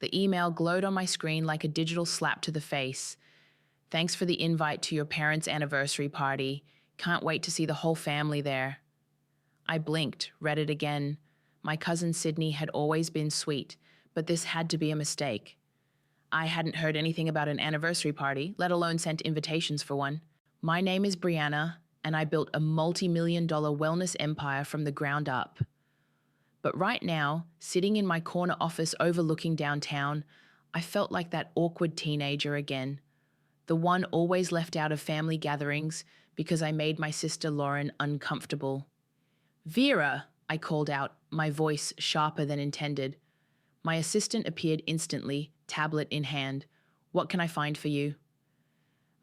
The email glowed on my screen like a digital slap to the face. Thanks for the invite to your parents' anniversary party. Can't wait to see the whole family there. I blinked, read it again. My cousin Sydney had always been sweet, but this had to be a mistake. I hadn't heard anything about an anniversary party, let alone sent invitations for one. My name is Brianna, and I built a multi-million-dollar wellness empire from the ground up. But right now, sitting in my corner office overlooking downtown, I felt like that awkward teenager again. The one always left out of family gatherings because I made my sister Lauren uncomfortable. "Vera," I called out, my voice sharper than intended. My assistant appeared instantly, tablet in hand. "What can I find for you?"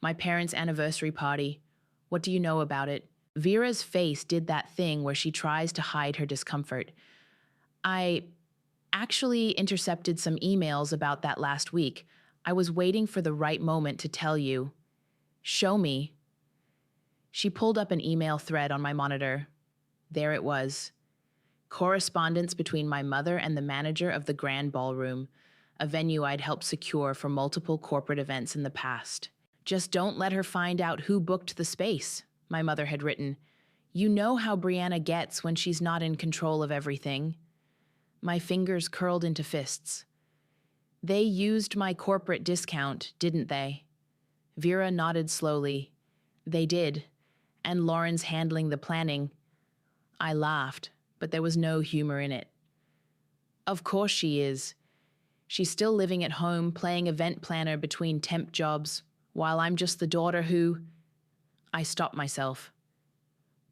"My parents' anniversary party. What do you know about it?" Vera's face did that thing where she tries to hide her discomfort. "I actually intercepted some emails about that last week. I was waiting for the right moment to tell you." "Show me." She pulled up an email thread on my monitor. There it was. Correspondence between my mother and the manager of the Grand Ballroom, a venue I'd helped secure for multiple corporate events in the past. "Just don't let her find out who booked the space," my mother had written. "You know how Brianna gets when she's not in control of everything." My fingers curled into fists. "They used my corporate discount, didn't they?" Vera nodded slowly. "They did. And Lauren's handling the planning." I laughed, but there was no humor in it. "Of course she is. She's still living at home, playing event planner between temp jobs, while I'm just the daughter who—" I stopped myself.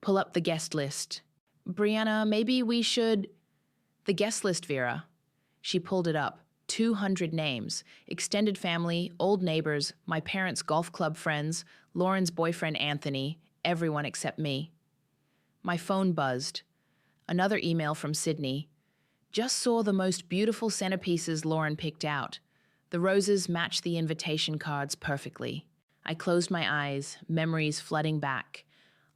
"Pull up the guest list." "Brianna, maybe we should—" "The guest list, Vera." She pulled it up. 200 names. Extended family, old neighbors, my parents' golf club friends, Lauren's boyfriend Anthony, everyone except me. My phone buzzed. Another email from Sydney. "Just saw the most beautiful centerpieces Lauren picked out. The roses match the invitation cards perfectly." I closed my eyes, memories flooding back.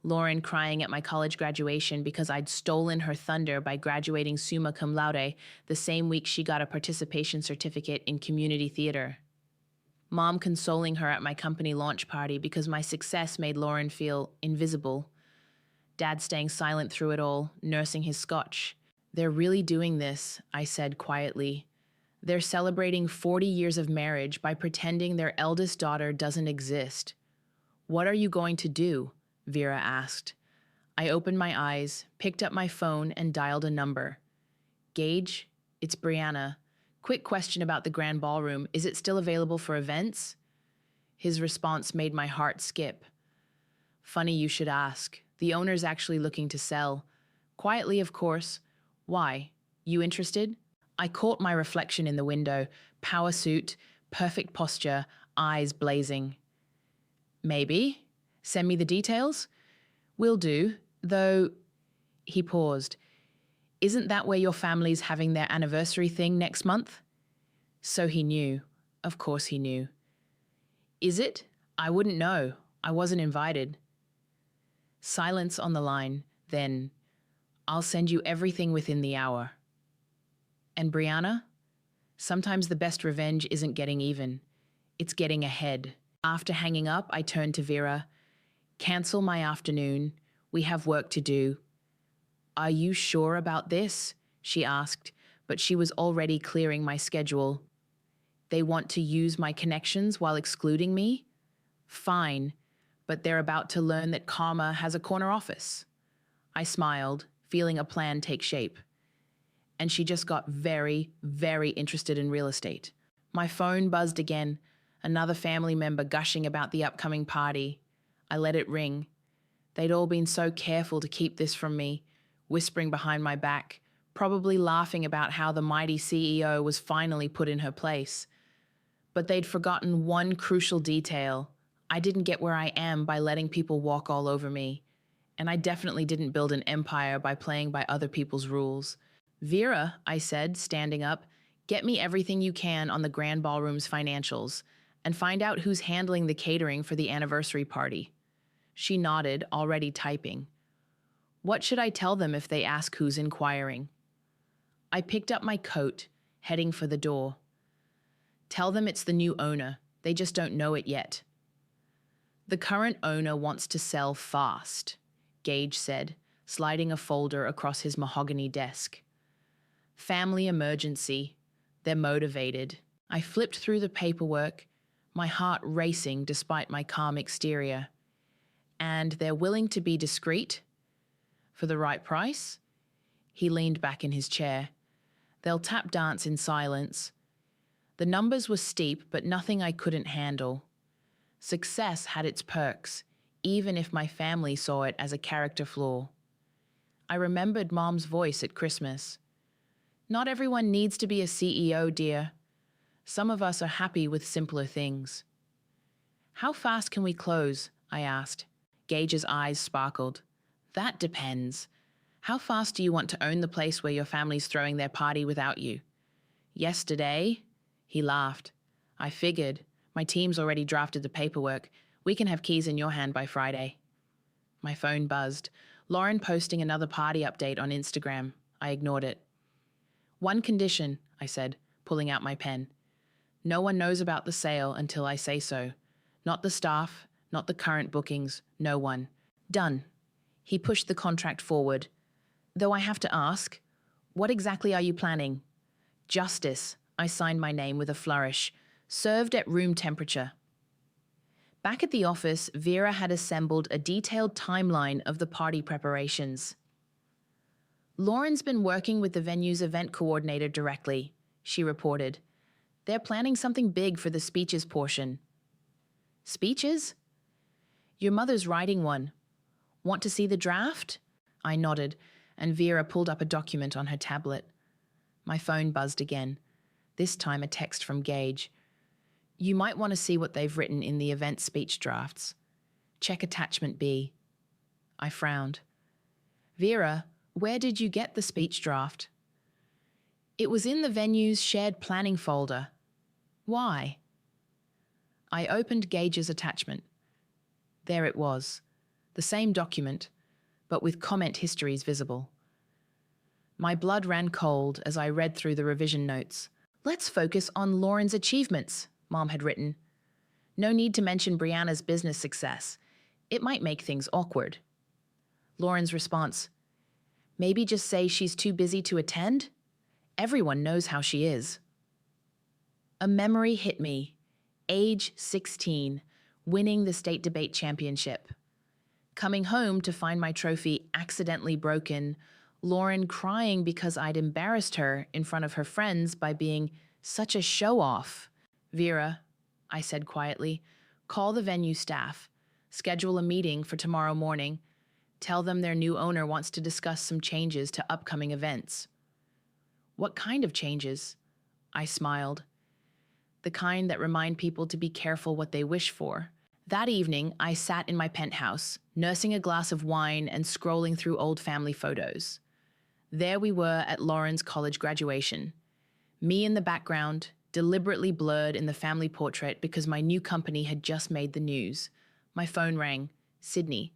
Lauren crying at my college graduation because I'd stolen her thunder by graduating summa cum laude the same week she got a participation certificate in community theater. Mom consoling her at my company launch party because my success made Lauren feel invisible. Dad staying silent through it all, nursing his scotch. "They're really doing this," I said quietly. "They're celebrating 40 years of marriage by pretending their eldest daughter doesn't exist." "What are you going to do?" Vera asked. I opened my eyes, picked up my phone, and dialed a number. "Gage, it's Brianna. Quick question about the Grand Ballroom. Is it still available for events?" His response made my heart skip. "Funny you should ask. The owner's actually looking to sell. Quietly, of course. Why? You interested?" I caught my reflection in the window. Power suit, perfect posture, eyes blazing. "Maybe. Send me the details?" "Will do, though—" He paused. "Isn't that where your family's having their anniversary thing next month?" So he knew. Of course he knew. "Is it? I wouldn't know. I wasn't invited." Silence on the line, then, "I'll send you everything within the hour." And Brianna? Sometimes the best revenge isn't getting even. It's getting ahead. After hanging up, I turned to Vera. "Cancel my afternoon. We have work to do." "Are you sure about this?" she asked, but she was already clearing my schedule. "They want to use my connections while excluding me? Fine, but they're about to learn that karma has a corner office." I smiled, feeling a plan take shape. And she just got very, very interested in real estate. My phone buzzed again, another family member gushing about the upcoming party. I let it ring. They'd all been so careful to keep this from me, whispering behind my back, probably laughing about how the mighty CEO was finally put in her place. But they'd forgotten one crucial detail. I didn't get where I am by letting people walk all over me. And I definitely didn't build an empire by playing by other people's rules. "Vera," I said, standing up, "get me everything you can on the Grand Ballroom's financials, and find out who's handling the catering for the anniversary party." She nodded, already typing. "What should I tell them if they ask who's inquiring?" I picked up my coat, heading for the door. Tell them it's the new owner. They just don't know it yet. The current owner wants to sell fast, Gage said, sliding a folder across his mahogany desk. Family emergency. They're motivated. I flipped through the paperwork, my heart racing despite my calm exterior. And they're willing to be discreet? For the right price? He leaned back in his chair. They'll tap dance in silence. The numbers were steep, but nothing I couldn't handle. Success had its perks, even if my family saw it as a character flaw. I remembered Mom's voice at Christmas. Not everyone needs to be a CEO, dear. Some of us are happy with simpler things. How fast can we close? I asked. Gage's eyes sparkled. That depends. How fast do you want to own the place where your family's throwing their party without you? Yesterday? He laughed. I figured. My team's already drafted the paperwork. We can have keys in your hand by Friday. My phone buzzed. Lauren posting another party update on Instagram. I ignored it. One condition, I said, pulling out my pen. No one knows about the sale until I say so. Not the staff, not the current bookings, no one. Done. He pushed the contract forward. Though I have to ask, what exactly are you planning? Justice. I signed my name with a flourish. Served at room temperature. Back at the office, Vera had assembled a detailed timeline of the party preparations. Lauren's been working with the venue's event coordinator directly, she reported. They're planning something big for the speeches portion. Speeches? Your mother's writing one. Want to see the draft? I nodded, and Vera pulled up a document on her tablet. My phone buzzed again, this time a text from Gage. You might want to see what they've written in the event speech drafts. Check attachment B. I frowned. Vera, where did you get the speech draft? It was in the venue's shared planning folder. Why? I opened Gage's attachment. There it was, the same document, but with comment histories visible. My blood ran cold as I read through the revision notes. Let's focus on Lauren's achievements, Mom had written. No need to mention Brianna's business success. It might make things awkward. Lauren's response, maybe just say she's too busy to attend? Everyone knows how she is. A memory hit me. Age 16, winning the state debate championship. Coming home to find my trophy accidentally broken, Lauren crying because I'd embarrassed her in front of her friends by being such a show-off. Vera, I said quietly, call the venue staff. Schedule a meeting for tomorrow morning. Tell them their new owner wants to discuss some changes to upcoming events. What kind of changes? I smiled. The kind that remind people to be careful what they wish for. That evening, I sat in my penthouse, nursing a glass of wine and scrolling through old family photos. There we were at Lauren's college graduation. Me in the background, deliberately blurred in the family portrait because my new company had just made the news. My phone rang. Sydney.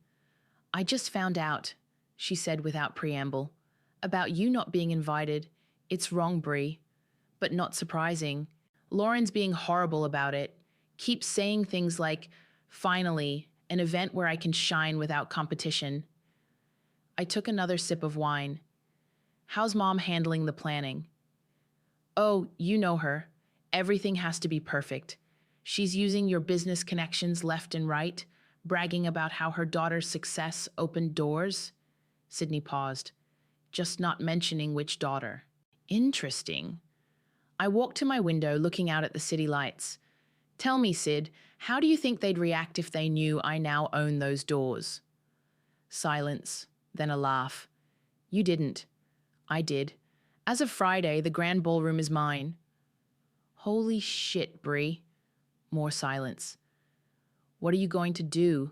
I just found out, she said without preamble, about you not being invited. It's wrong, Brie. But not surprising. Lauren's being horrible about it. Keeps saying things like, finally, an event where I can shine without competition. I took another sip of wine. How's Mom handling the planning? Oh, you know her. Everything has to be perfect. She's using your business connections left and right, bragging about how her daughter's success opened doors. Sydney paused, just not mentioning which daughter. Interesting. I walked to my window looking out at the city lights. Tell me, Sid, how do you think they'd react if they knew I now own those doors? Silence, then a laugh. You didn't. I did. As of Friday, the grand ballroom is mine. Holy shit, Brie. More silence. What are you going to do?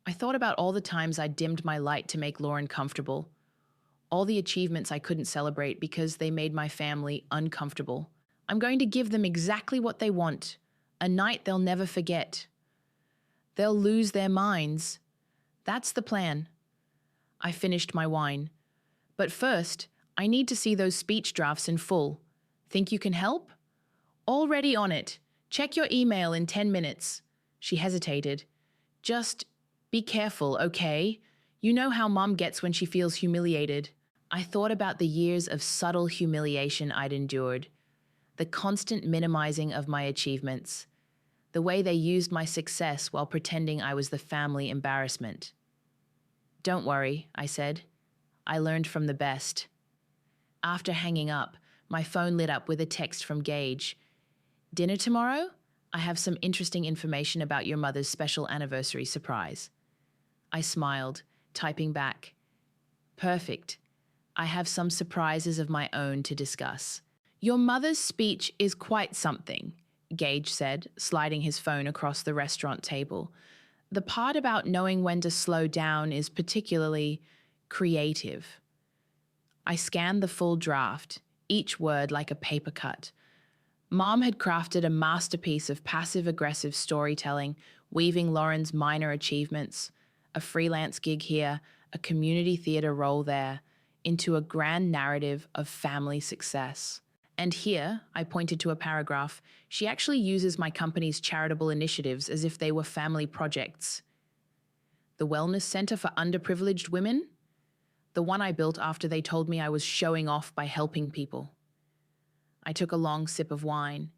I thought about all the times I dimmed my light to make Lauren comfortable. All the achievements I couldn't celebrate because they made my family uncomfortable. I'm going to give them exactly what they want. A night they'll never forget. They'll lose their minds. That's the plan. I finished my wine. But first, I need to see those speech drafts in full. Think you can help? Already on it. Check your email in 10 minutes. She hesitated. Just be careful, okay? You know how Mom gets when she feels humiliated. I thought about the years of subtle humiliation I'd endured, the constant minimizing of my achievements, the way they used my success while pretending I was the family embarrassment. Don't worry, I said. I learned from the best. After hanging up, my phone lit up with a text from Gage. Dinner tomorrow? I have some interesting information about your mother's special anniversary surprise. I smiled, typing back. Perfect. I have some surprises of my own to discuss. Your mother's speech is quite something, Gage said, sliding his phone across the restaurant table. The part about knowing when to slow down is particularly creative. I scanned the full draft, each word like a paper cut. Mom had crafted a masterpiece of passive-aggressive storytelling, weaving Lauren's minor achievements, a freelance gig here, a community theatre role there, into a grand narrative of family success. And here, I pointed to a paragraph, she actually uses my company's charitable initiatives as if they were family projects. The Wellness Center for Underprivileged Women? The one I built after they told me I was showing off by helping people. I took a long sip of wine.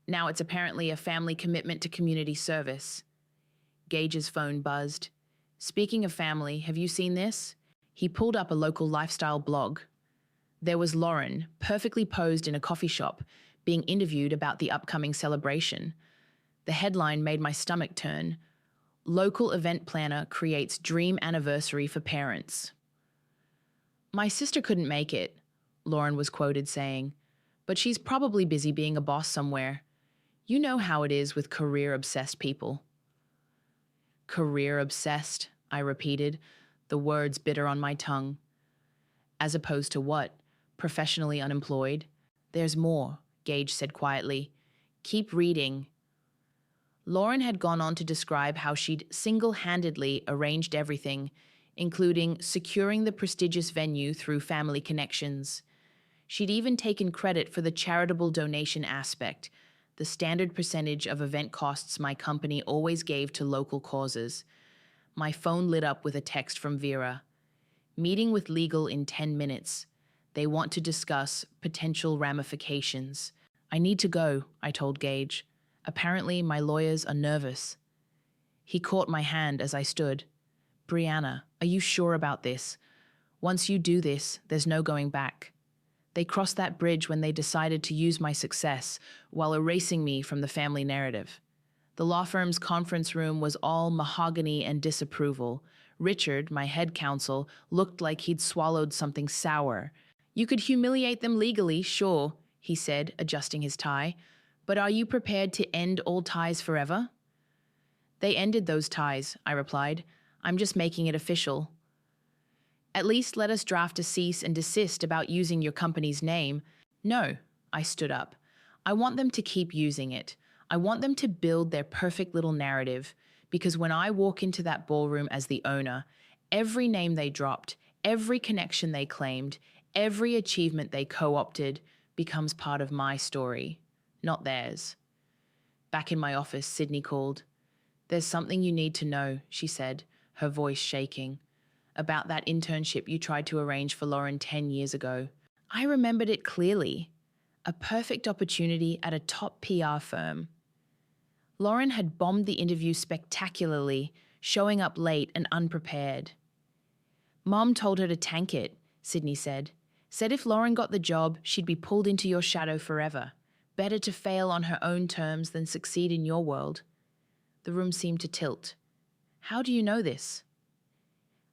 Now it's apparently a family commitment to community service. Gage's phone buzzed. Speaking of family, have you seen this? He pulled up a local lifestyle blog. There was Lauren, perfectly posed in a coffee shop, being interviewed about the upcoming celebration. The headline made my stomach turn. Local event planner creates dream anniversary for parents. My sister couldn't make it, Lauren was quoted saying, but she's probably busy being a boss somewhere. You know how it is with career-obsessed people. Career-obsessed, I repeated, the words bitter on my tongue. As opposed to what? Professionally unemployed? There's more, Gage said quietly. Keep reading. Lauren had gone on to describe how she'd single-handedly arranged everything, including securing the prestigious venue through family connections. She'd even taken credit for the charitable donation aspect, the standard percentage of event costs my company always gave to local causes. My phone lit up with a text from Vera. Meeting with legal in 10 minutes. They want to discuss potential ramifications. I need to go, I told Gage. Apparently, my lawyers are nervous. He caught my hand as I stood. Brianna, are you sure about this? Once you do this, there's no going back. They crossed that bridge when they decided to use my success while erasing me from the family narrative. The law firm's conference room was all mahogany and disapproval. Richard, my head counsel, looked like he'd swallowed something sour. You could humiliate them legally, sure, he said, adjusting his tie. But are you prepared to end all ties forever? They ended those ties, I replied. I'm just making it official. At least let us draft a cease and desist about using your company's name. No, I stood up. I want them to keep using it. I want them to build their perfect little narrative, because when I walk into that ballroom as the owner, every name they dropped, every connection they claimed, every achievement they co-opted becomes part of my story, not theirs. Back in my office, Sydney called. There's something you need to know, she said, her voice shaking. About that internship you tried to arrange for Lauren 10 years ago. I remembered it clearly. A perfect opportunity at a top PR firm. Lauren had bombed the interview spectacularly, showing up late and unprepared. Mom told her to tank it, Sydney said. Said if Lauren got the job, she'd be pulled into your shadow forever. Better to fail on her own terms than succeed in your world. The room seemed to tilt. How do you know this?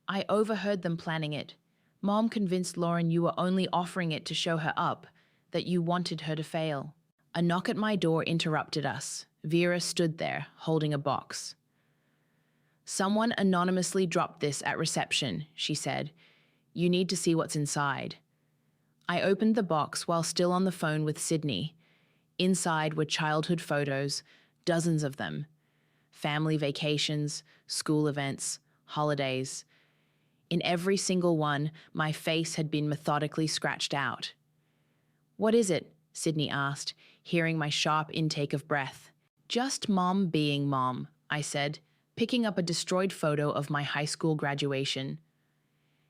I overheard them planning it. Mom convinced Lauren you were only offering it to show her up, that you wanted her to fail. A knock at my door interrupted us. Vera stood there, holding a box. Someone anonymously dropped this at reception, she said. You need to see what's inside. I opened the box while still on the phone with Sydney. Inside were childhood photos, dozens of them. Family vacations, school events, holidays. In every single one, my face had been methodically scratched out. What is it? Sydney asked. hearing my sharp intake of breath. Just mom being mom, I said, picking up a destroyed photo of my high school graduation.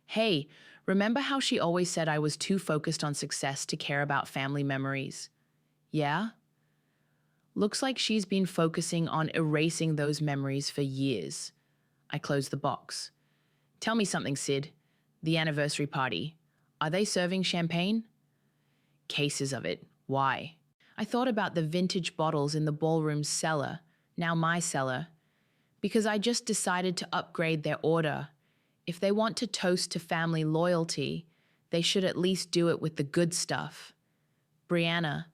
Hey, remember how she always said I was too focused on success to care about family memories? Yeah? Looks like she's been focusing on erasing those memories for years. I closed the box. Tell me something, Sid. The anniversary party. Are they serving champagne? Cases of it. Why? I thought about the vintage bottles in the ballroom's cellar, now my cellar, because I just decided to upgrade their order. If they want to toast to family loyalty, they should at least do it with the good stuff. Brianna,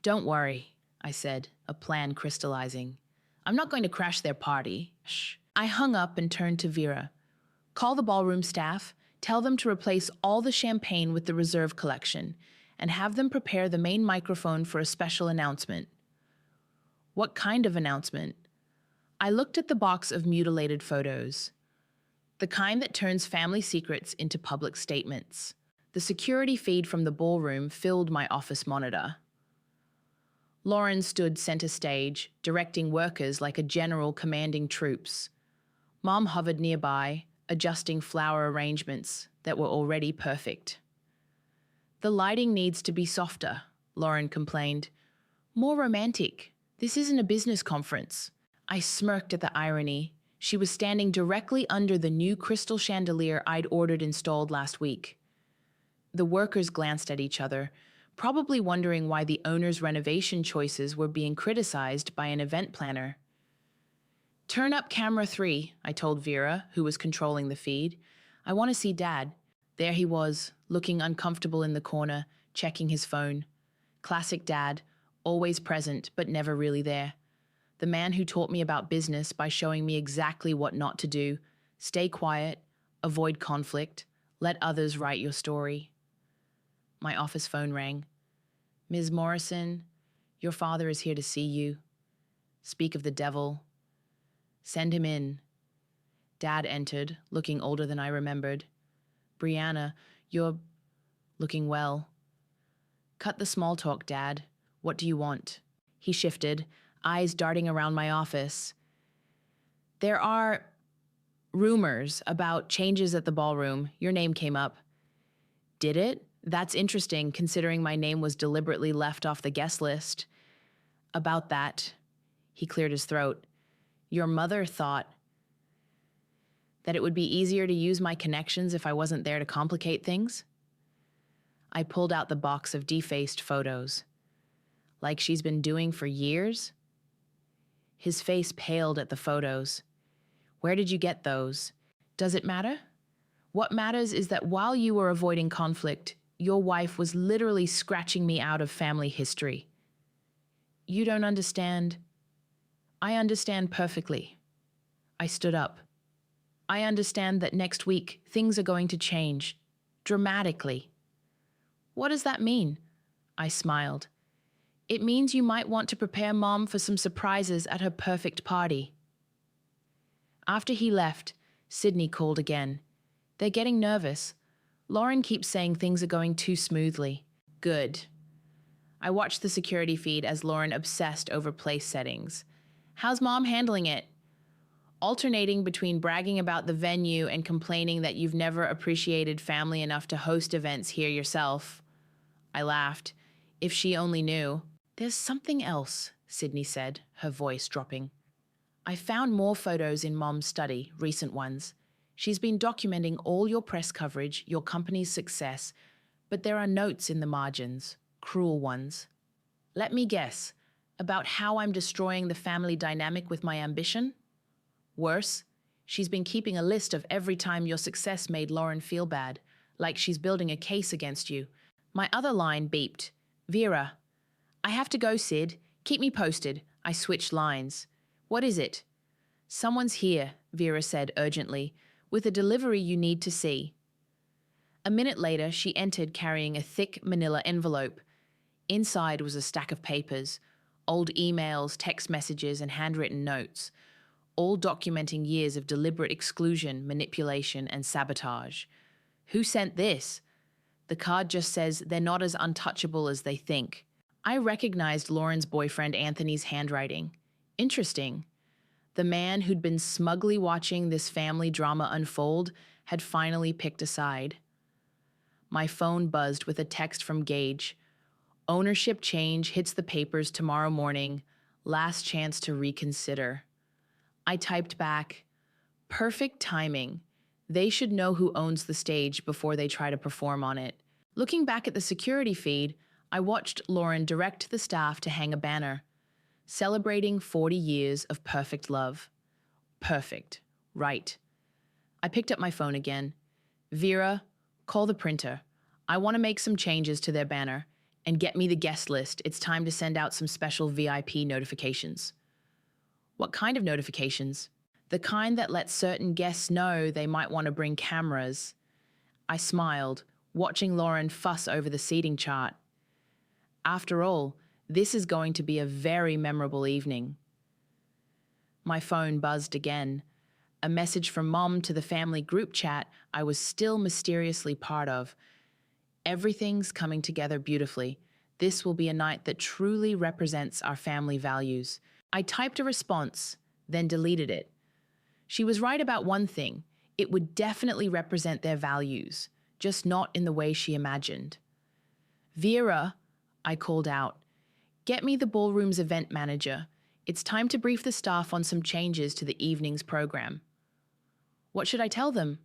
don't worry, I said, a plan crystallizing. I'm not going to crash their party. Shh. I hung up and turned to Vera. Call the ballroom staff, tell them to replace all the champagne with the reserve collection, and have them prepare the main microphone for a special announcement. What kind of announcement? I looked at the box of mutilated photos. The kind that turns family secrets into public statements. The security feed from the ballroom filled my office monitor. Lauren stood center stage, directing workers like a general commanding troops. Mom hovered nearby, adjusting flower arrangements that were already perfect. The lighting needs to be softer, Lauren complained. More romantic. This isn't a business conference. I smirked at the irony. She was standing directly under the new crystal chandelier I'd ordered installed last week. The workers glanced at each other, probably wondering why the owner's renovation choices were being criticized by an event planner. Turn up camera 3, I told Vera, who was controlling the feed. I want to see Dad. There he was, looking uncomfortable in the corner, checking his phone. Classic Dad, always present but never really there. The man who taught me about business by showing me exactly what not to do. Stay quiet, avoid conflict, let others write your story. My office phone rang. Ms. Morrison, your father is here to see you. Speak of the devil. Send him in. Dad entered, looking older than I remembered. Brianna, you're looking well. Cut the small talk, Dad. What do you want? He shifted, eyes darting around my office. There are rumors about changes at the ballroom. Your name came up. Did it? That's interesting, considering my name was deliberately left off the guest list. About that, he cleared his throat. Your mother thought that it would be easier to use my connections if I wasn't there to complicate things? I pulled out the box of defaced photos. Like she's been doing for years? His face paled at the photos. Where did you get those? Does it matter? What matters is that while you were avoiding conflict, your wife was literally scratching me out of family history. You don't understand. I understand perfectly. I stood up. I understand that next week things are going to change. Dramatically. What does that mean? I smiled. It means you might want to prepare Mom for some surprises at her perfect party. After he left, Sydney called again. They're getting nervous. Lauren keeps saying things are going too smoothly. Good. I watched the security feed as Lauren obsessed over place settings. How's Mom handling it? Alternating between bragging about the venue and complaining that you've never appreciated family enough to host events here yourself. I laughed. If she only knew. There's something else, Sydney said, her voice dropping. I found more photos in Mom's study, recent ones. She's been documenting all your press coverage, your company's success, but there are notes in the margins, cruel ones. Let me guess, about how I'm destroying the family dynamic with my ambition? Worse, she's been keeping a list of every time your success made Lauren feel bad, like she's building a case against you. My other line beeped. Vera. I have to go, Sid. Keep me posted. I switched lines. What is it? Someone's here, Vera said urgently, with a delivery you need to see. A minute later, she entered carrying a thick manila envelope. Inside was a stack of papers, old emails, text messages, and handwritten notes, all documenting years of deliberate exclusion, manipulation, and sabotage. Who sent this? The card just says they're not as untouchable as they think. I recognized Lauren's boyfriend Anthony's handwriting. Interesting. The man who'd been smugly watching this family drama unfold had finally picked a side. My phone buzzed with a text from Gage. Ownership change hits the papers tomorrow morning. Last chance to reconsider. I typed back, perfect timing. They should know who owns the stage before they try to perform on it. Looking back at the security feed, I watched Lauren direct the staff to hang a banner, celebrating 40 years of perfect love. Perfect. Right. I picked up my phone again. Vera, call the printer. I want to make some changes to their banner. And get me the guest list. It's time to send out some special VIP notifications. What kind of notifications? The kind that lets certain guests know they might want to bring cameras. I smiled, watching Lauren fuss over the seating chart. After all, this is going to be a very memorable evening. My phone buzzed again. A message from Mom to the family group chat I was still mysteriously part of. Everything's coming together beautifully. This will be a night that truly represents our family values. I typed a response, then deleted it. She was right about one thing. It would definitely represent their values, just not in the way she imagined. Vera, I called out, get me the ballroom's event manager. It's time to brief the staff on some changes to the evening's program. What should I tell them?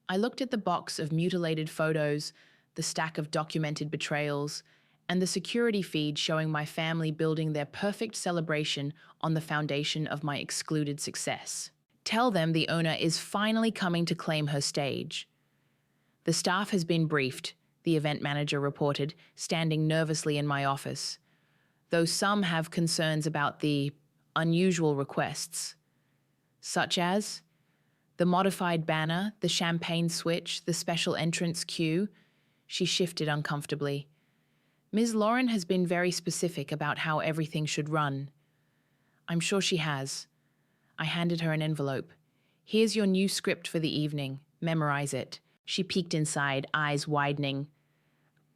I looked at the box of mutilated photos, the stack of documented betrayals, and the security feed showing my family building their perfect celebration on the foundation of my excluded success. Tell them the owner is finally coming to claim her stage. The staff has been briefed, the event manager reported, standing nervously in my office, though some have concerns about the unusual requests, such as the modified banner, the champagne switch, the special entrance queue. She shifted uncomfortably. Ms. Lauren has been very specific about how everything should run. I'm sure she has. I handed her an envelope. Here's your new script for the evening. Memorize it. She peeked inside, eyes widening.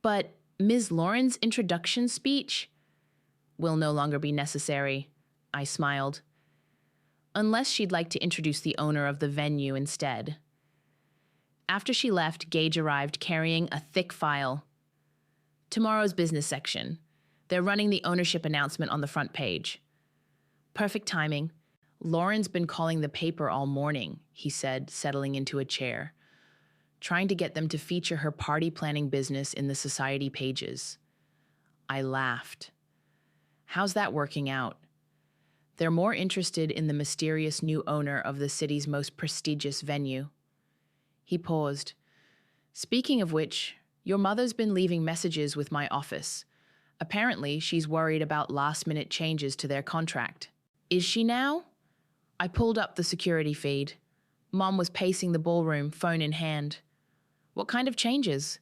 But Ms. Lauren's introduction speech will no longer be necessary. I smiled. Unless she'd like to introduce the owner of the venue instead. After she left, Gage arrived carrying a thick file. Tomorrow's business section. They're running the ownership announcement on the front page. Perfect timing. Lauren's been calling the paper all morning, he said, settling into a chair, trying to get them to feature her party planning business in the society pages. I laughed. How's that working out? They're more interested in the mysterious new owner of the city's most prestigious venue. He paused. Speaking of which, your mother's been leaving messages with my office. Apparently, she's worried about last-minute changes to their contract. Is she now? I pulled up the security feed. Mom was pacing the ballroom, phone in hand. What kind of changes?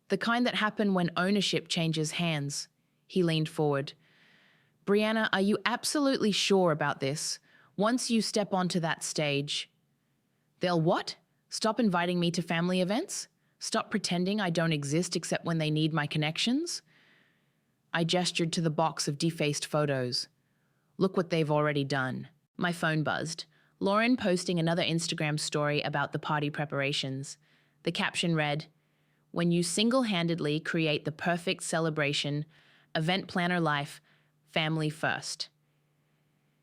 The kind that happen when ownership changes hands. He leaned forward. Brianna, are you absolutely sure about this? Once you step onto that stage, they'll what? Stop inviting me to family events? Stop pretending I don't exist except when they need my connections? I gestured to the box of defaced photos. Look what they've already done. My phone buzzed. Lauren posting another Instagram story about the party preparations. The caption read, "When you single-handedly create the perfect celebration, event planner life, family first."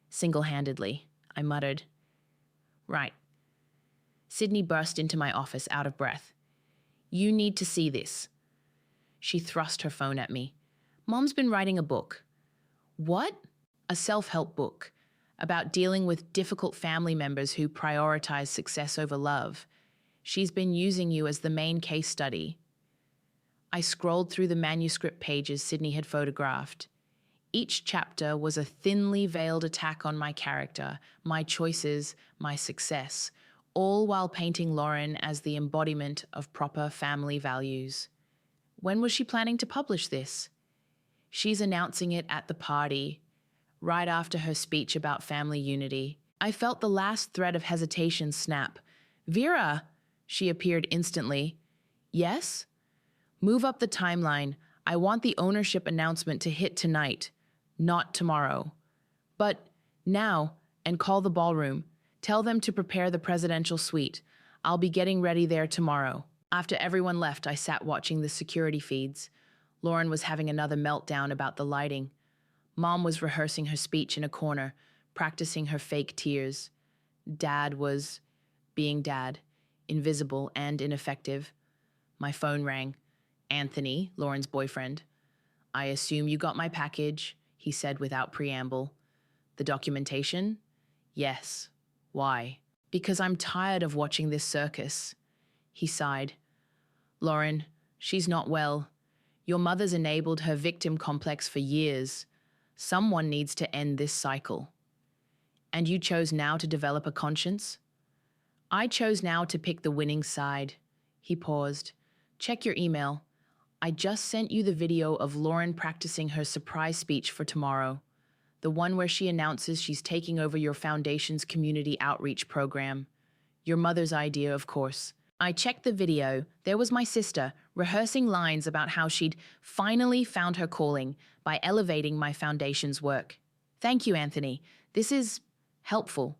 Single-handedly, I muttered. Right. Sydney burst into my office out of breath. You need to see this. She thrust her phone at me. Mom's been writing a book. What? A self-help book about dealing with difficult family members who prioritize success over love. She's been using you as the main case study. I scrolled through the manuscript pages Sydney had photographed. Each chapter was a thinly veiled attack on my character, my choices, my success, all while painting Lauren as the embodiment of proper family values. When was she planning to publish this? She's announcing it at the party, right after her speech about family unity. I felt the last thread of hesitation snap. Vera! She appeared instantly. Yes? Move up the timeline. I want the ownership announcement to hit tonight, not tomorrow. But now, and call the ballroom. Tell them to prepare the presidential suite. I'll be getting ready there tomorrow. After everyone left, I sat watching the security feeds. Lauren was having another meltdown about the lighting. Mom was rehearsing her speech in a corner, practicing her fake tears. Dad was being dad, invisible and ineffective. My phone rang. Anthony, Lauren's boyfriend. "I assume you got my package," he said without preamble. "The documentation?" "Yes." "Why?" "Because I'm tired of watching this circus." He sighed. "Lauren, she's not well. Your mother's enabled her victim complex for years. Someone needs to end this cycle." "And you chose now to develop a conscience?" "I chose now to pick the winning side." He paused. "Check your email. I just sent you the video of Lauren practicing her surprise speech for tomorrow. The one where she announces she's taking over your foundation's community outreach program. Your mother's idea, of course." I checked the video. There was my sister, rehearsing lines about how she'd finally found her calling by elevating my foundation's work. "Thank you, Anthony. This is helpful."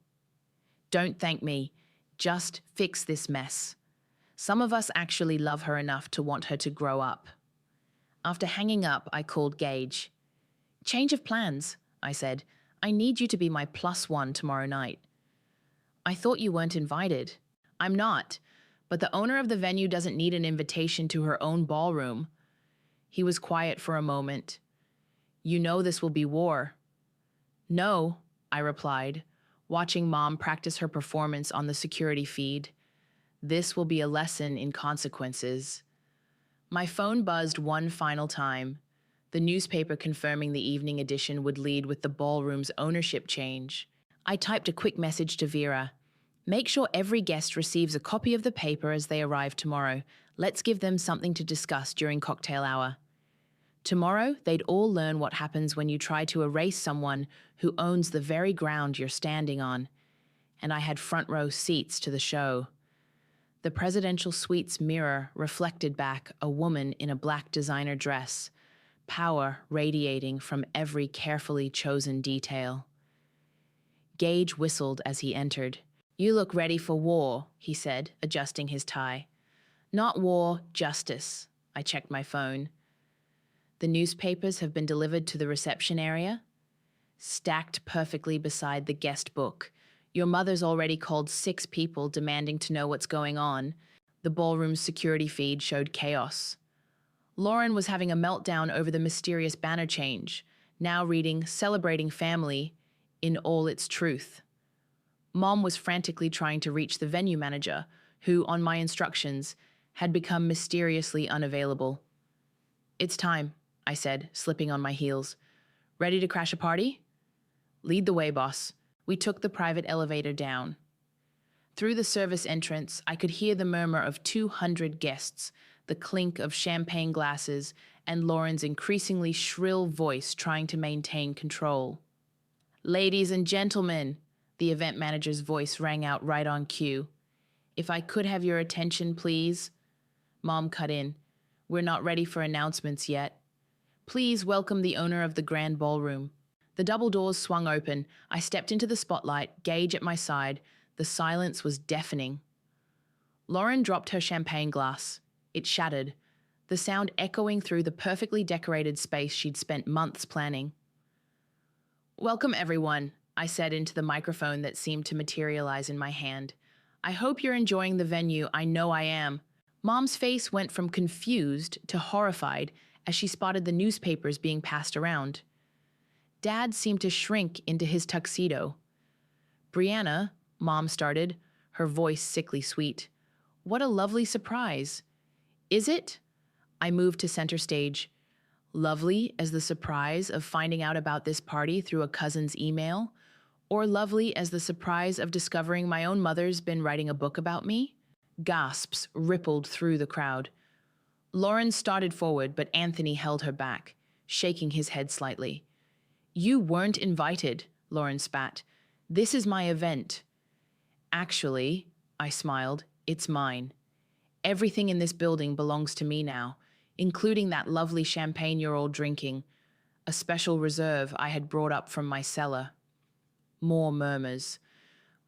"Don't thank me. Just fix this mess." Some of us actually love her enough to want her to grow up. After hanging up, I called Gage. "Change of plans," I said. "I need you to be my +1 tomorrow night." "I thought you weren't invited." "I'm not, but the owner of the venue doesn't need an invitation to her own ballroom." He was quiet for a moment. "You know this will be war." "No," I replied, watching Mom practice her performance on the security feed. "This will be a lesson in consequences." My phone buzzed one final time. The newspaper confirming the evening edition would lead with the ballroom's ownership change. I typed a quick message to Vera. "Make sure every guest receives a copy of the paper as they arrive tomorrow. Let's give them something to discuss during cocktail hour." Tomorrow, they'd all learn what happens when you try to erase someone who owns the very ground you're standing on. And I had front row seats to the show. The presidential suite's mirror reflected back a woman in a black designer dress, power radiating from every carefully chosen detail. Gage whistled as he entered. "You look ready for war," he said, adjusting his tie. "Not war, justice." I checked my phone. "The newspapers have been delivered to the reception area?" "Stacked perfectly beside the guest book. Your mother's already called 6 people demanding to know what's going on." The ballroom's security feed showed chaos. Lauren was having a meltdown over the mysterious banner change, now reading "Celebrating Family" in all its truth. Mom was frantically trying to reach the venue manager, who, on my instructions, had become mysteriously unavailable. "It's time," I said, slipping on my heels. "Ready to crash a party?" "Lead the way, boss." We took the private elevator down. Through the service entrance, I could hear the murmur of 200 guests, the clink of champagne glasses, and Lauren's increasingly shrill voice trying to maintain control. "Ladies and gentlemen," the event manager's voice rang out right on cue. "If I could have your attention, please." Mom cut in. "We're not ready for announcements yet. Please welcome the owner of the Grand Ballroom." The double doors swung open. I stepped into the spotlight, Gage at my side. The silence was deafening. Lauren dropped her champagne glass. It shattered, the sound echoing through the perfectly decorated space she'd spent months planning. "Welcome, everyone," I said into the microphone that seemed to materialize in my hand. "I hope you're enjoying the venue. I know I am." Mom's face went from confused to horrified as she spotted the newspapers being passed around. Dad seemed to shrink into his tuxedo. "Brianna," Mom started, her voice sickly sweet. "What a lovely surprise." "Is it?" I moved to center stage. Lovely as the surprise of finding out about this party through a cousin's email, or lovely as the surprise of discovering my own mother's been writing a book about me? Gasps rippled through the crowd. Lauren started forward, but Anthony held her back, shaking his head slightly. "You weren't invited," Lauren spat. "This is my event." "Actually," I smiled, "it's mine. Everything in this building belongs to me now. including that lovely champagne you're all drinking, a special reserve I had brought up from my cellar. More murmurs.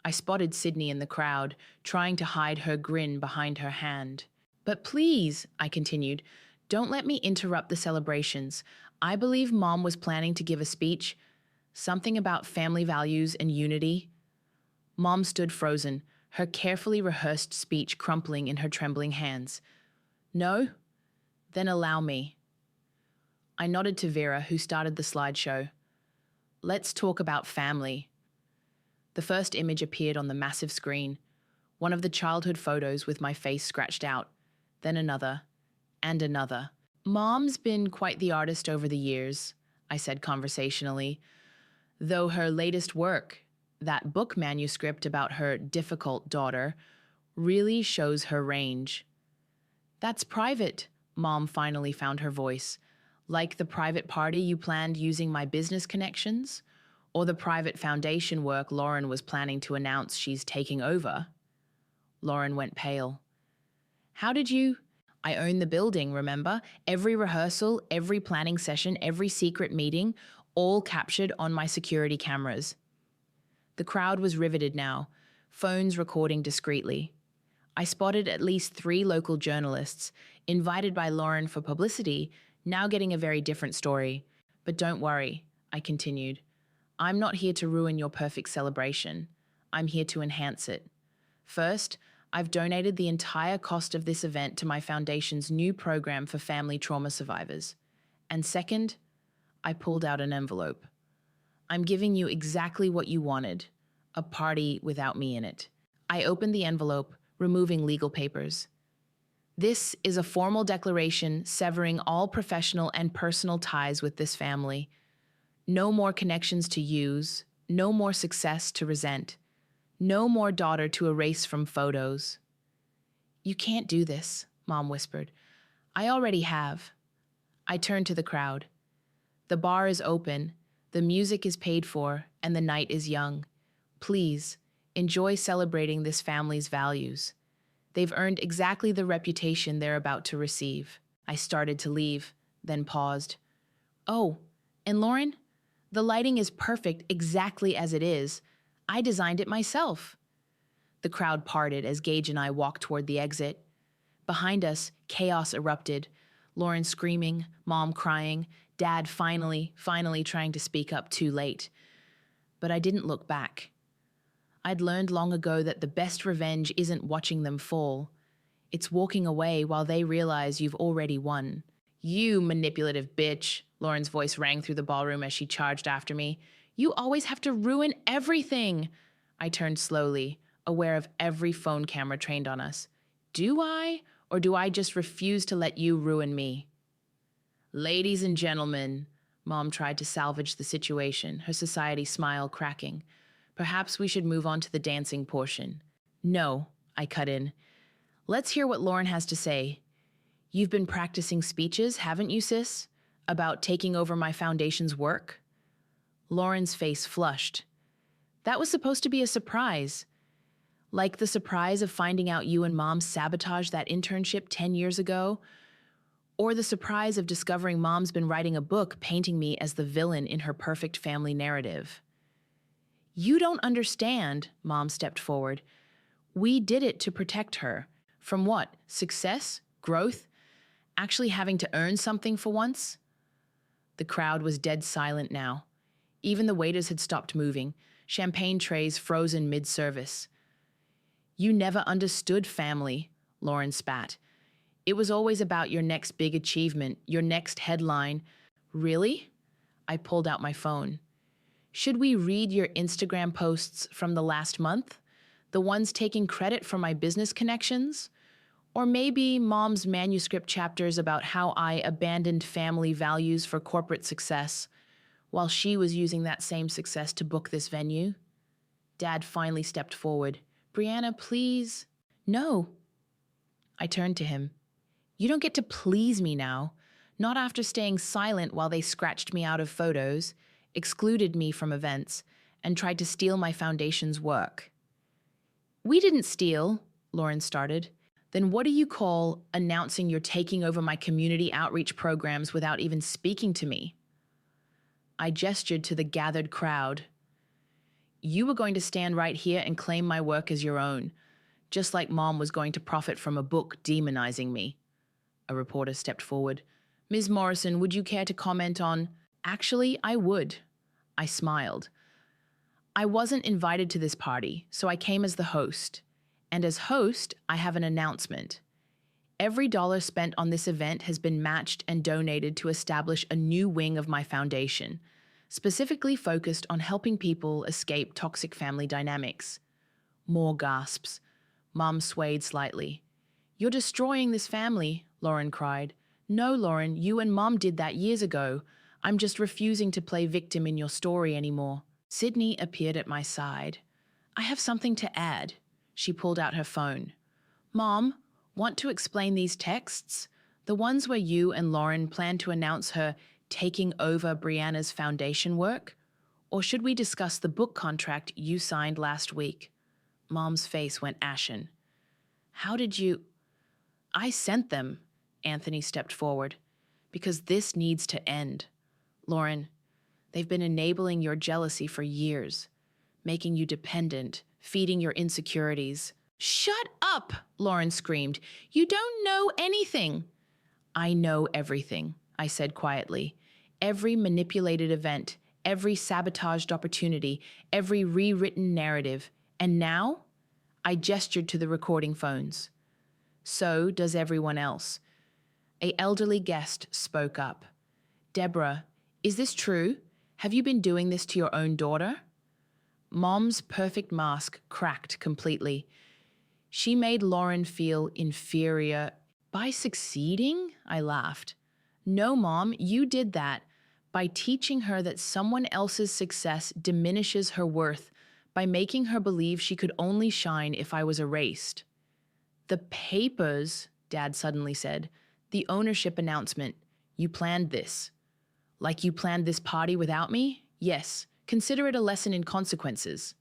I spotted Sydney in the crowd, trying to hide her grin behind her hand. But please, I continued, don't let me interrupt the celebrations. I believe Mom was planning to give a speech, something about family values and unity. Mom stood frozen, her carefully rehearsed speech crumpling in her trembling hands. No? Then allow me. I nodded to Vera, who started the slideshow. Let's talk about family. The first image appeared on the massive screen, one of the childhood photos with my face scratched out, then another, and another. Mom's been quite the artist over the years, I said conversationally, though her latest work, that book manuscript about her difficult daughter, really shows her range. That's private, Mom finally found her voice. Like the private party you planned using my business connections? Or the private foundation work Lauren was planning to announce she's taking over? Lauren went pale. How did you? I own the building, remember? Every rehearsal, every planning session, every secret meeting, all captured on my security cameras. The crowd was riveted now, phones recording discreetly. I spotted at least 3 local journalists, invited by Lauren for publicity, now getting a very different story. But don't worry, I continued. I'm not here to ruin your perfect celebration. I'm here to enhance it. First, I've donated the entire cost of this event to my foundation's new program for family trauma survivors. And second, I pulled out an envelope. I'm giving you exactly what you wanted, a party without me in it. I opened the envelope, removing legal papers. This is a formal declaration severing all professional and personal ties with this family. No more connections to use, no more success to resent, no more daughter to erase from photos. You can't do this, Mom whispered. I already have. I turned to the crowd. The bar is open, the music is paid for, and the night is young. Please, enjoy celebrating this family's values. They've earned exactly the reputation they're about to receive. I started to leave, then paused. Oh, and Lauren? The lighting is perfect exactly as it is. I designed it myself. The crowd parted as Gage and I walked toward the exit. Behind us, chaos erupted. Lauren screaming, Mom crying, Dad finally trying to speak up too late. But I didn't look back. I'd learned long ago that the best revenge isn't watching them fall. It's walking away while they realize you've already won. You manipulative bitch, Lauren's voice rang through the ballroom as she charged after me. You always have to ruin everything. I turned slowly, aware of every phone camera trained on us. Do I? Or do I just refuse to let you ruin me? Ladies and gentlemen, Mom tried to salvage the situation, her society smile cracking. Perhaps we should move on to the dancing portion. No, I cut in. Let's hear what Lauren has to say. You've been practicing speeches, haven't you, sis? About taking over my foundation's work? Lauren's face flushed. That was supposed to be a surprise. Like the surprise of finding out you and Mom sabotaged that internship 10 years ago, or the surprise of discovering Mom's been writing a book painting me as the villain in her perfect family narrative. You don't understand, Mom stepped forward. We did it to protect her. From what? Success? Growth? Actually having to earn something for once? The crowd was dead silent now. Even the waiters had stopped moving, champagne trays frozen mid-service. You never understood family, Lauren spat. It was always about your next big achievement, your next headline. Really? I pulled out my phone. Should we read your Instagram posts from the last month? The ones taking credit for my business connections? Or maybe Mom's manuscript chapters about how I abandoned family values for corporate success, while she was using that same success to book this venue? Dad finally stepped forward. Brianna, please. No. I turned to him. You don't get to please me now. Not after staying silent while they scratched me out of photos, excluded me from events, and tried to steal my foundation's work. We didn't steal, Lauren started. Then what do you call announcing you're taking over my community outreach programs without even speaking to me? I gestured to the gathered crowd. You were going to stand right here and claim my work as your own, just like Mom was going to profit from a book demonizing me. A reporter stepped forward. Ms. Morrison, would you care to comment on— Actually, I would. I smiled. I wasn't invited to this party, so I came as the host. And as host, I have an announcement. Every dollar spent on this event has been matched and donated to establish a new wing of my foundation, specifically focused on helping people escape toxic family dynamics. More gasps. Mom swayed slightly. You're destroying this family, Lauren cried. No, Lauren, you and Mom did that years ago. I'm just refusing to play victim in your story anymore. Sydney appeared at my side. I have something to add. She pulled out her phone. Mom, want to explain these texts? The ones where you and Lauren plan to announce her taking over Brianna's foundation work? Or should we discuss the book contract you signed last week? Mom's face went ashen. How did you— I sent them, Anthony stepped forward, because this needs to end. Lauren, they've been enabling your jealousy for years, making you dependent, feeding your insecurities. Shut up, Lauren screamed. You don't know anything. I know everything, I said quietly. Every manipulated event, every sabotaged opportunity, every rewritten narrative. And now? I gestured to the recording phones. So does everyone else. An elderly guest spoke up. Deborah, is this true? Have you been doing this to your own daughter? Mom's perfect mask cracked completely. She made Lauren feel inferior. By succeeding? I laughed. No, Mom, you did that. By teaching her that someone else's success diminishes her worth, by making her believe she could only shine if I was erased. The papers, Dad suddenly said. The ownership announcement. You planned this. Like you planned this party without me? Yes. Consider it a lesson in consequences.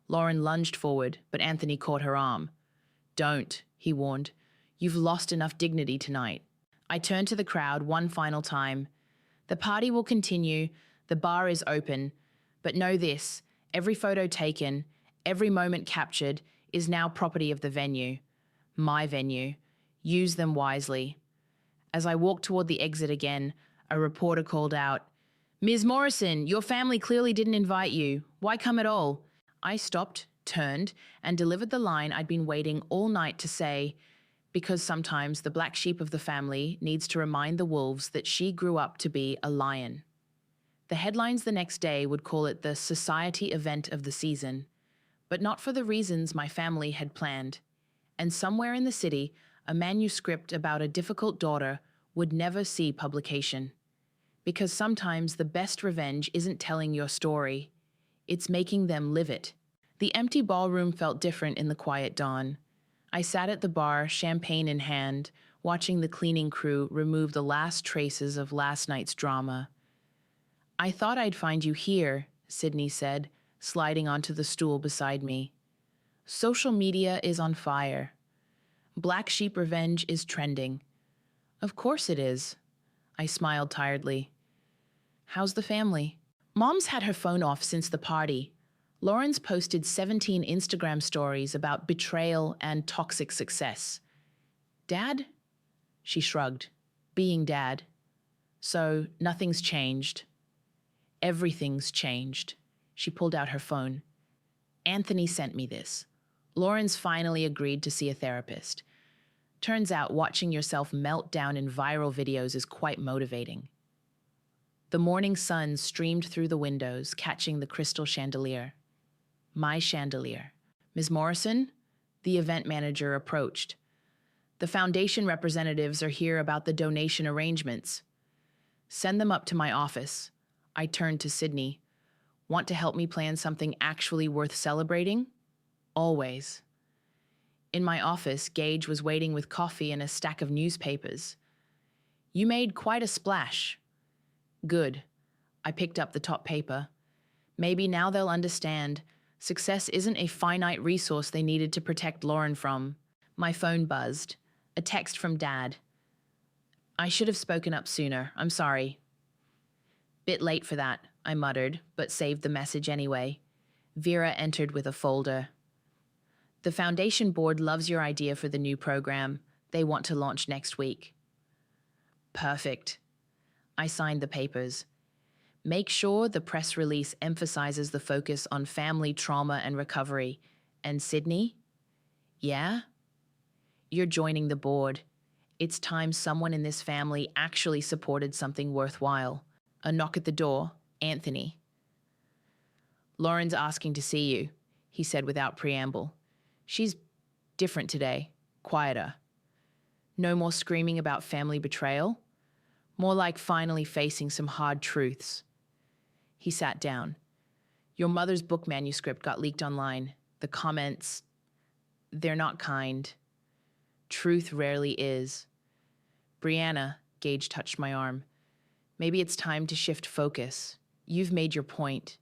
Lauren lunged forward, but Anthony caught her arm. Don't, he warned. You've lost enough dignity tonight. I turned to the crowd one final time. The party will continue. The bar is open. But know this, every photo taken, every moment captured is now property of the venue. My venue. Use them wisely. As I walked toward the exit again, a reporter called out, Ms. Morrison, your family clearly didn't invite you. Why come at all? I stopped, turned, and delivered the line I'd been waiting all night to say, because sometimes the black sheep of the family needs to remind the wolves that she grew up to be a lion. The headlines the next day would call it the society event of the season, but not for the reasons my family had planned. And somewhere in the city, a manuscript about a difficult daughter would never see publication. Because sometimes the best revenge isn't telling your story, it's making them live it. The empty ballroom felt different in the quiet dawn. I sat at the bar, champagne in hand, watching the cleaning crew remove the last traces of last night's drama. I thought I'd find you here, Sydney said, sliding onto the stool beside me. Social media is on fire. Black sheep revenge is trending. Of course it is. I smiled tiredly. How's the family? Mom's had her phone off since the party. Lauren's posted 17 Instagram stories about betrayal and toxic success. Dad? She shrugged. Being Dad. So nothing's changed. Everything's changed. She pulled out her phone. Anthony sent me this. Lauren's finally agreed to see a therapist. Turns out watching yourself melt down in viral videos is quite motivating. The morning sun streamed through the windows, catching the crystal chandelier. My chandelier. Ms. Morrison? The event manager approached. The foundation representatives are here about the donation arrangements. Send them up to my office. I turned to Sydney. Want to help me plan something actually worth celebrating? Always. In my office, Gage was waiting with coffee and a stack of newspapers. You made quite a splash. Good. I picked up the top paper. Maybe now they'll understand. Success isn't a finite resource they needed to protect Lauren from. My phone buzzed. A text from Dad. I should have spoken up sooner. I'm sorry. Bit late for that, I muttered, but saved the message anyway. Vera entered with a folder. The foundation board loves your idea for the new program. They want to launch next week. Perfect. I signed the papers. Make sure the press release emphasizes the focus on family trauma and recovery. And Sydney? Yeah? You're joining the board. It's time someone in this family actually supported something worthwhile. A knock at the door. Anthony. Lauren's asking to see you, he said without preamble. She's different today, quieter. No more screaming about family betrayal. More like finally facing some hard truths. He sat down. Your mother's book manuscript got leaked online. The comments, they're not kind. Truth rarely is. Brianna, Gage touched my arm. Maybe it's time to shift focus. You've made your point.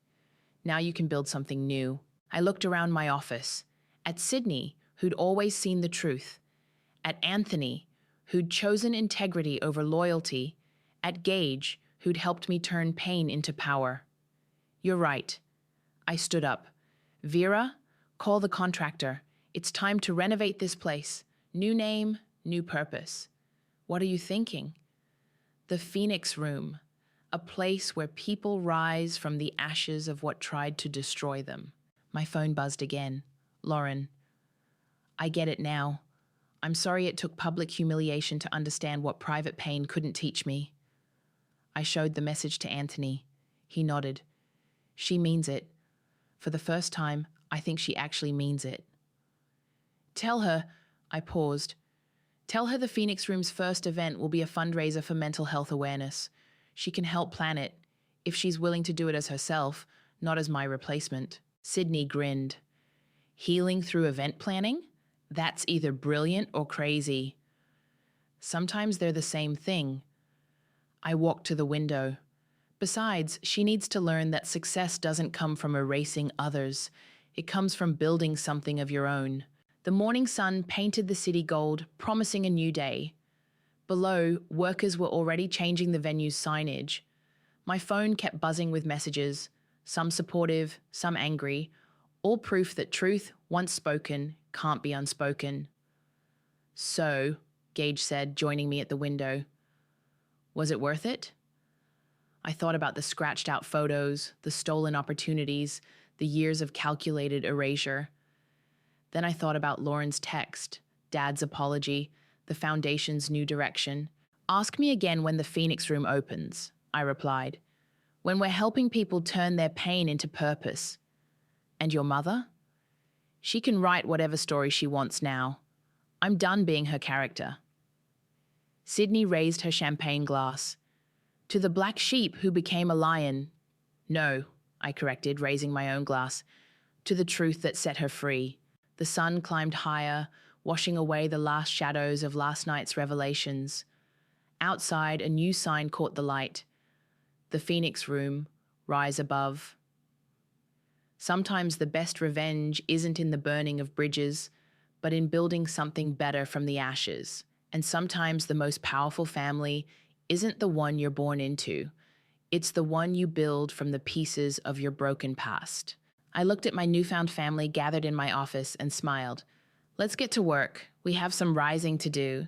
Now you can build something new. I looked around my office. At Sydney, who'd always seen the truth. At Anthony, who'd chosen integrity over loyalty. At Gage, who'd helped me turn pain into power. You're right. I stood up. Vera, call the contractor. It's time to renovate this place. New name, new purpose. What are you thinking? The Phoenix Room, a place where people rise from the ashes of what tried to destroy them. My phone buzzed again. Lauren. I get it now. I'm sorry it took public humiliation to understand what private pain couldn't teach me. I showed the message to Anthony. He nodded. She means it. For the first time, I think she actually means it. Tell her, I paused. Tell her the Phoenix Room's first event will be a fundraiser for mental health awareness. She can help plan it, if she's willing to do it as herself, not as my replacement. Sydney grinned. Healing through event planning? That's either brilliant or crazy. Sometimes they're the same thing. I walked to the window. Besides, she needs to learn that success doesn't come from erasing others. It comes from building something of your own. The morning sun painted the city gold, promising a new day. Below, workers were already changing the venue's signage. My phone kept buzzing with messages, some supportive, some angry, all proof that truth, once spoken, can't be unspoken. So, Gage said, joining me at the window. Was it worth it? I thought about the scratched-out photos, the stolen opportunities, the years of calculated erasure. Then I thought about Lauren's text, Dad's apology, the foundation's new direction. Ask me again when the Phoenix Room opens, I replied. When we're helping people turn their pain into purpose. And your mother? She can write whatever story she wants now. I'm done being her character. Sydney raised her champagne glass. To the black sheep who became a lion. No, I corrected, raising my own glass. To the truth that set her free. The sun climbed higher, washing away the last shadows of last night's revelations. Outside, a new sign caught the light. The Phoenix Room, rise above. Sometimes the best revenge isn't in the burning of bridges, but in building something better from the ashes. And sometimes the most powerful family isn't the one you're born into. It's the one you build from the pieces of your broken past. I looked at my newfound family gathered in my office and smiled. Let's get to work. We have some rising to do.